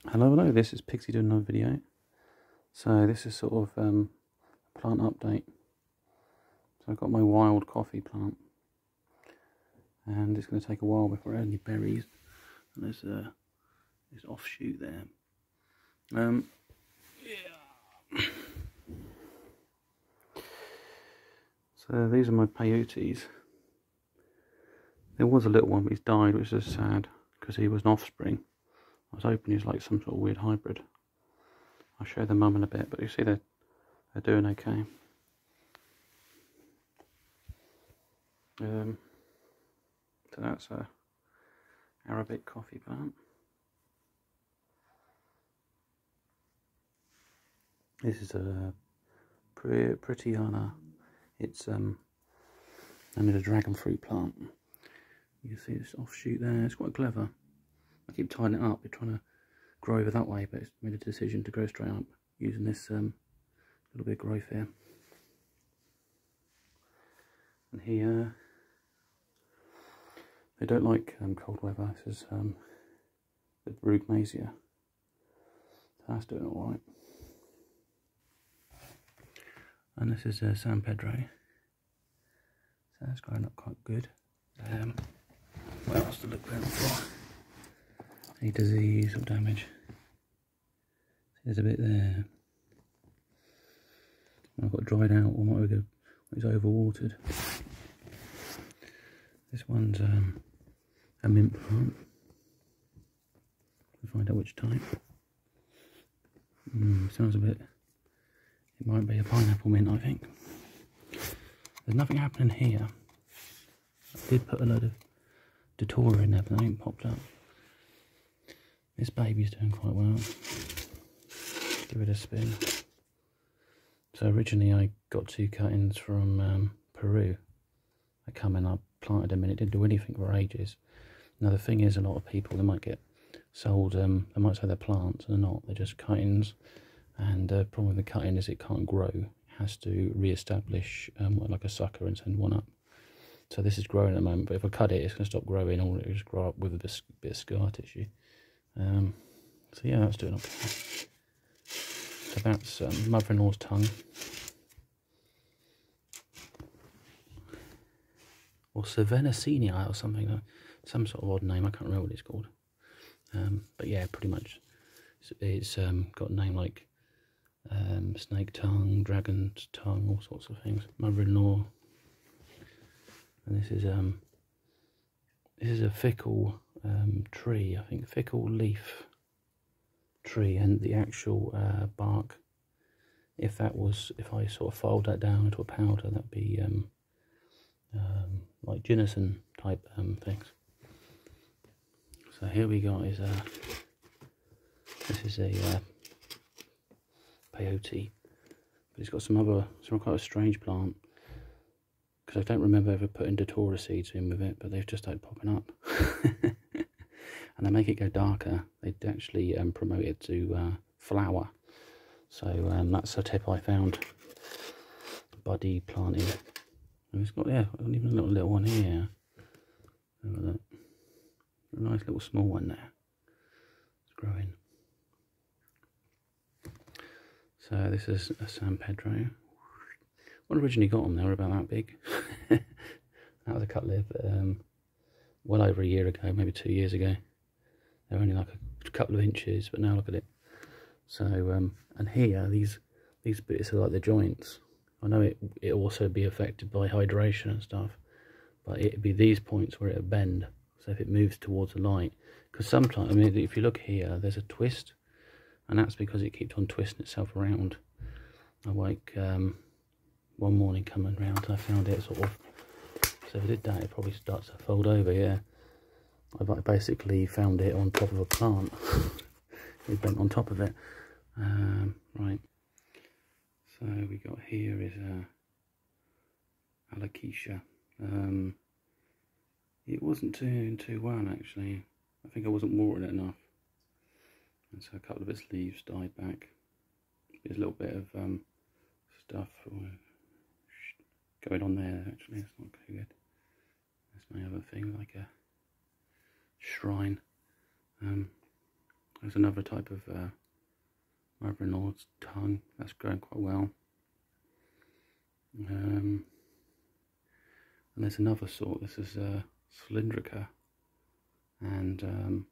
Hello, this is Pixie doing another video. So this is sort of a plant update. So I've got my wild coffee plant, and it's going to take a while before it has any berries. And there's this offshoot there. Yeah. So these are my peyotes. There was a little one, but he's died, which is sad because he was an offspring. I was hoping he's like some sort of weird hybrid. I'll show the mum in a bit, but you see they're doing okay. So that's a Arabic coffee plant. This is a Prettiana. It's I made a dragon fruit plant. You can see this offshoot there. It's quite clever. I keep tying it up. We're trying to grow over that way, but it's made a decision to go straight up using this little bit of growth here. And here, they don't like cold weather. This is the Alocasia. So that's doing all right. And this is San Pedro. So that's growing up quite good. What else to look for? Any disease or damage? There's a bit there. I've got dried out, or might go. It's overwatered. This one's a mint plant. We'll find out which type. Sounds a bit. It might be a pineapple mint, I think. There's nothing happening here. I did put a load of Datura in there, but they ain't popped up. This baby's doing quite well. Give it a spin. So originally I got 2 cuttings from Peru. They come in, I planted them and it didn't do anything for ages. Now the thing is, a lot of people, they might get sold, they might say they're plants, and they're not, they're just cuttings. And the problem with the cutting is it can't grow. It has to re-establish like a sucker and send one up. So this is growing at the moment, but if I cut it, it's going to stop growing, or it'll just grow up with a bit of scar tissue. So yeah, that's doing okay. So that's mother-in-law's tongue, or Savanacina or something, some sort of odd name. I can't remember what it's called. But yeah, pretty much it's got a name like snake tongue, dragon's tongue, all sorts of things. Mother-in-law. And this is a fickle tree, I think, fickle leaf tree, and the actual bark, if I sort of filed that down into a powder, that'd be like ginseng type things. So here we got is this is a peyote, but it's got some quite a strange plant, because I don't remember ever putting Datura seeds in with it, but they've just started popping up. And they make it go darker. They actually promote it to flower. So that's a tip I found. Buddy planting. And it's got, yeah, even a little one here. Have a look. A nice little small one there. It's growing. So this is a San Pedro. When I originally got them, they were about that big. That was a cut live well over a year ago, maybe 2 years ago. They're only like a couple of inches, but now look at it. So and here these bits are like the joints. I know it also be affected by hydration and stuff, but it'd be these points where it'll bend. So if it moves towards the light, because sometimes, I mean, if you look here, there's a twist, and that's because it keeps on twisting itself around. I like one morning coming round, I found it sort of. So if I did that, it probably starts to fold over. Yeah, I basically found it on top of a plant. It bent on top of it. Right. So we got here is Alocasia. It wasn't doing too well actually. I think I wasn't watering it enough, and so a couple of its leaves died back. There's a little bit of stuff going on there actually. It's not too good. That's my other thing, like a shrine. There's another type of mother-in-law's tongue that's growing quite well. And there's another sort. This is cylindrica, and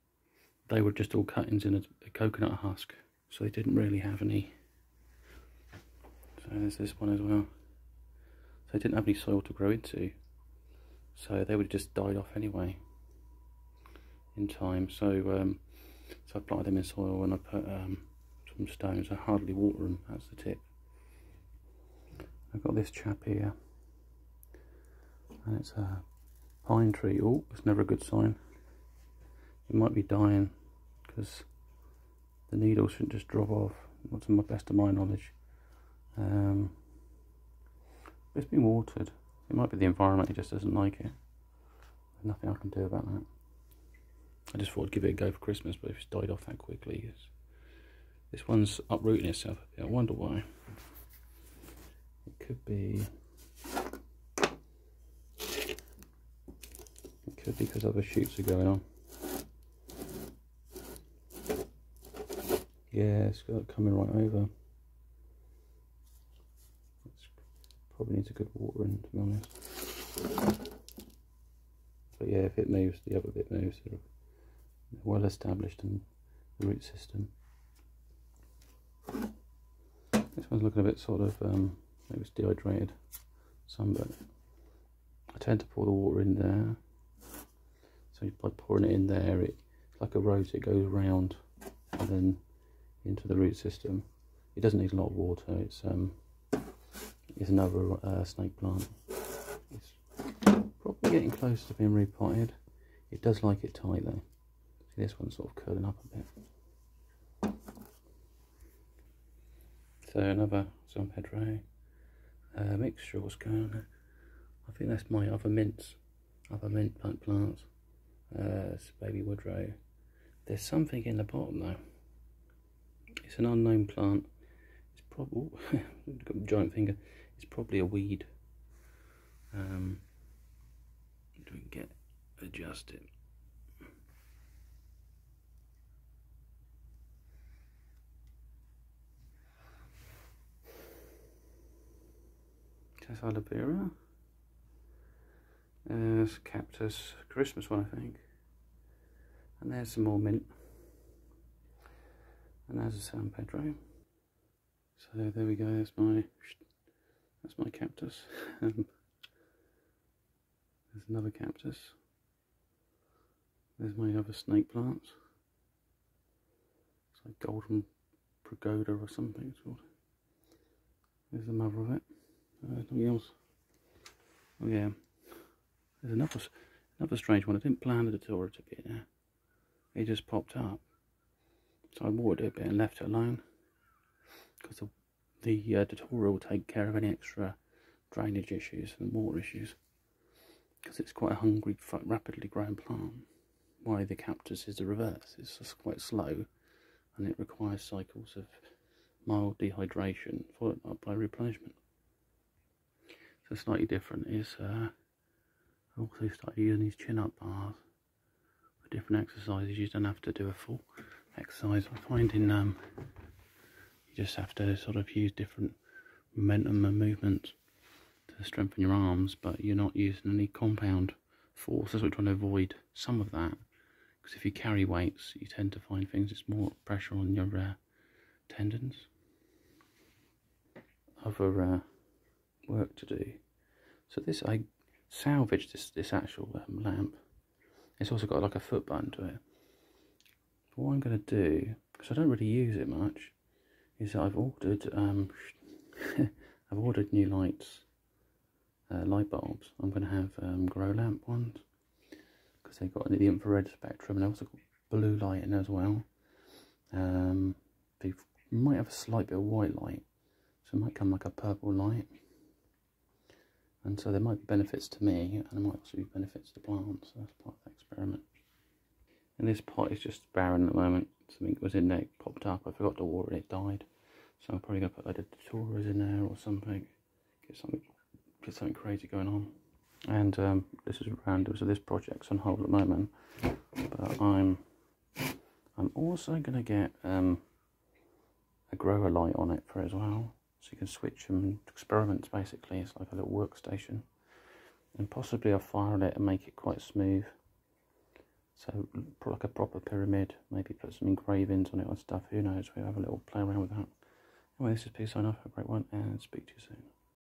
they were just all cuttings in a coconut husk, so they didn't really have any. So there's this one as well. So they didn't have any soil to grow into, so they would have just died off anyway in time. So so I planted them in soil and I put some stones. I hardly water them. That's the tip. I've got this chap here, and it's a pine tree. Oh, it's never a good sign. It might be dying because the needle shouldn't just drop off, not to the best of my knowledge. It's been watered. It might be the environment, it just doesn't like it. There's nothing I can do about that. I just thought I'd give it a go for Christmas, but if it's died off that quickly, this one's uprooting itself a bit. I wonder why. It could be because other shoots are going on. Yeah, it's got coming right over. Probably needs a good watering, to be honest. But yeah, if it moves, the other bit moves. They're well established in the root system. This one's looking a bit sort of, maybe it's dehydrated, sunburnt. I tend to pour the water in there. So by pouring it in there, it's like a rose, it goes round and then into the root system. It doesn't need a lot of water. It's another snake plant. It's probably getting close to being repotted. It does like it tight though. See, this one's sort of curling up a bit. So another San Pedro mixture. What's going on there? I think that's my other mint plants. It's baby woodrow. There's something in the bottom though. It's an unknown plant. It's probably got a giant finger. It's probably a weed. Do we get adjust it? That's aloe vera. There's cactus, Christmas one I think. And there's some more mint. And there's a San Pedro. So there we go. That's my cactus. There's another cactus. There's my other snake plants. It's like golden pagoda or something it's called. There's the mother of it. Nothing else. Oh yeah. There's another strange one. I didn't plan the datura to be there. It just popped up. So I watered it a bit and left it alone. Because the datura will take care of any extra drainage issues and water issues. Because it's quite a hungry, rapidly growing plant. Why the cactus is the reverse. It's just quite slow and it requires cycles of mild dehydration followed up by replenishment. So slightly different is I also started using these chin-up bars for different exercises. You don't have to do a full exercise. I find in you just have to sort of use different momentum and movements to strengthen your arms, but you're not using any compound force. That's what we're trying to avoid, some of that, because if you carry weights you tend to find things, it's more pressure on your tendons. Other work to do. So this, I salvaged this actual lamp. It's also got like a foot button to it. But what I'm going to do, because I don't really use it much, is that I've ordered I've ordered new lights, light bulbs. I'm going to have grow lamp ones because they've got the infrared spectrum, and also got blue light in as well. They might have a slight bit of white light, so it might come like a purple light. And so there might be benefits to me, and there might also be benefits to plants. So that's part of the experiment. And this pot is just barren at the moment. Something was in there, it popped up. I forgot to water it, it died. So I'm probably going to put like the daturas in there or something. Get something crazy going on. And this is random, so this project's on hold at the moment. But I'm I'm also going to get a grower light on it for it as well, so you can switch them experiments. Basically, it's like a little workstation, and possibly I'll file it and make it quite smooth, so put like a proper pyramid, maybe put some engravings on it and stuff, who knows. We'll have a little play around with that. Anyway, this is Peace, sign off, have a great one, and speak to you soon.